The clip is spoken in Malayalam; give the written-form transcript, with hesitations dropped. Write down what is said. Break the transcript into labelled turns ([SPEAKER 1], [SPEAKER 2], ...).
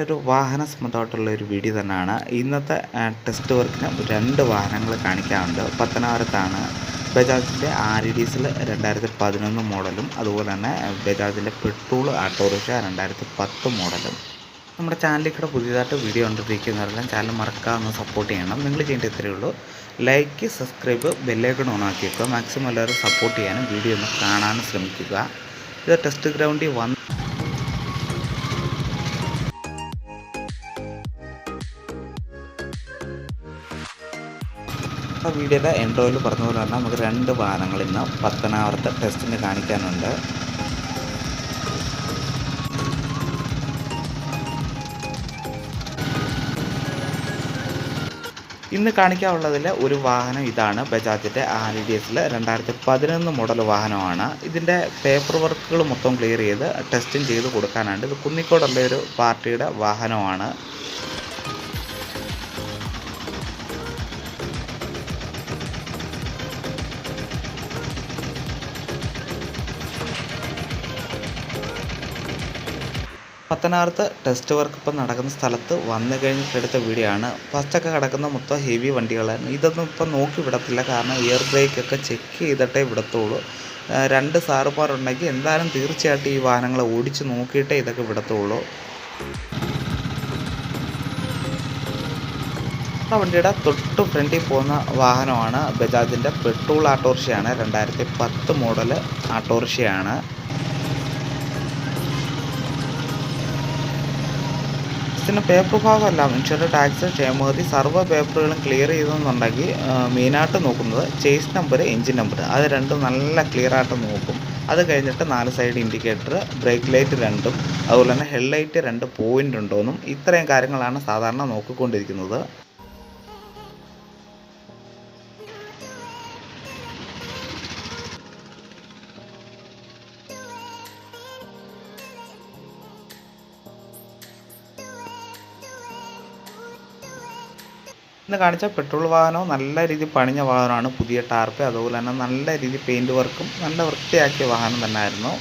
[SPEAKER 1] ഒരു വാഹന സംബന്ധമായിട്ടുള്ള ഒരു വീഡിയോ തന്നെയാണ്. ഇന്നത്തെ ടെസ്റ്റ് വർക്കിന് 2 വാഹനങ്ങൾ കാണിക്കാറുണ്ട്. പത്തനാപുരത്താണ് ബജാജിൻ്റെ RDSൽ 2011 മോഡലും അതുപോലെ തന്നെ ബജാജിൻ്റെ പെട്രോൾ ഓട്ടോറിക്ഷ 2010 മോഡലും. നമ്മുടെ ചാനലിൽ കൂടെ പുതിയതായിട്ട് വീഡിയോ കണ്ടിരിക്കുന്നവരെല്ലാം ചാനൽ മറക്കാതെ സപ്പോർട്ട് ചെയ്യണം. നിങ്ങൾ ചെയ്യേണ്ട ഇത്രയേ ഉള്ളൂ: ലൈക്ക്, സബ്സ്ക്രൈബ്, ബെല്ലൈക്കൺ ഓൺ ആക്കി വെക്കുക. മാക്സിമം എല്ലാവരും സപ്പോർട്ട് ചെയ്യാനും വീഡിയോ ഒന്ന് കാണാനും ശ്രമിക്കുക. ഇത് ടെസ്റ്റ് ഗ്രൗണ്ടിൽ വന്ന് വീഡിയോയുടെ എൻട്രോയിൽ പറഞ്ഞതുപോലെ തന്നെ നമുക്ക് 2 വാഹനങ്ങൾ ഇന്ന് പത്തനാപുരത്തെ ടെസ്റ്റിന് കാണിക്കാനുണ്ട്. ഇന്ന് കാണിക്കാനുള്ളതിൽ ഒരു വാഹനം ഇതാണ്. ബജാജിൻ്റെ RDSൽ 2011 മോഡൽ വാഹനമാണ്. ഇതിൻ്റെ പേപ്പർ വർക്കുകൾ മൊത്തം ക്ലിയർ ചെയ്ത് ടെസ്റ്റും ചെയ്ത് കൊടുക്കാനുണ്ട്. ഇത് കുന്നിക്കോടുള്ള ഒരു പാർട്ടിയുടെ വാഹനമാണ്. പത്തനാപുരത്ത് ടെസ്റ്റ് വർക്ക് ഇപ്പം നടക്കുന്ന സ്ഥലത്ത് വന്നു കഴിഞ്ഞിട്ടെടുത്ത വീഡിയോ ആണ്. ഫസ്റ്റൊക്കെ കിടക്കുന്ന മൊത്തം ഹെവി വണ്ടികളാണ്. ഇതൊന്നും ഇപ്പം നോക്കി വിടത്തില്ല, കാരണം എയർ ബ്രേക്കൊക്കെ ചെക്ക് ചെയ്തിട്ടേ വിടത്തുള്ളൂ. 2 സാറുമാരുണ്ടെങ്കിൽ എന്തായാലും തീർച്ചയായിട്ടും ഈ വാഹനങ്ങളെ ഓടിച്ച് നോക്കിയിട്ടേ ഇതൊക്കെ വിടത്തുള്ളൂ. ആ വണ്ടിയുടെ തൊട്ട് ഫ്രണ്ടിൽ പോകുന്ന വാഹനമാണ് ബജാജിൻ്റെ പെട്രോൾ ഓട്ടോറിക്ഷയാണ്. 2010 മോഡൽ ഓട്ടോറിക്ഷയാണ്. ഇതിന് പേപ്പർ ഭാഗമല്ല, ഇൻഷുറൻസ്, ടാക്സ്, ക്ഷേമനിധി സർവ്വ പേപ്പറുകളും ക്ലിയർ ചെയ്തെന്നുണ്ടെങ്കിൽ മെയിനായിട്ട് നോക്കുന്നത് ചേസ് നമ്പർ, എൻജിൻ നമ്പർ, അത് രണ്ടും നല്ല ക്ലിയറായിട്ട് നോക്കും. അത് കഴിഞ്ഞിട്ട് 4 സൈഡ് ഇൻഡിക്കേറ്റർ, ബ്രേക്ക് ലൈറ്റ് 2ഉം അതുപോലെ തന്നെ ഹെഡ്ലൈറ്റ് 2 പോയിൻ്റ് ഉണ്ടോയെന്നും ഇത്രയും കാര്യങ്ങളാണ് സാധാരണ നോക്കിക്കൊണ്ടിരിക്കുന്നത്. ഇന്ന് കാണിച്ച പെട്രോൾ വാഹനവും നല്ല രീതിയിൽ പണിഞ്ഞ വാഹനമാണ്. പുതിയ ടാർപ്പ്, അതുപോലെ തന്നെ നല്ല രീതിയിൽ പെയിൻറ്റ് വർക്കും നല്ല വൃത്തിയാക്കിയ വാഹനം തന്നെയായിരുന്നു.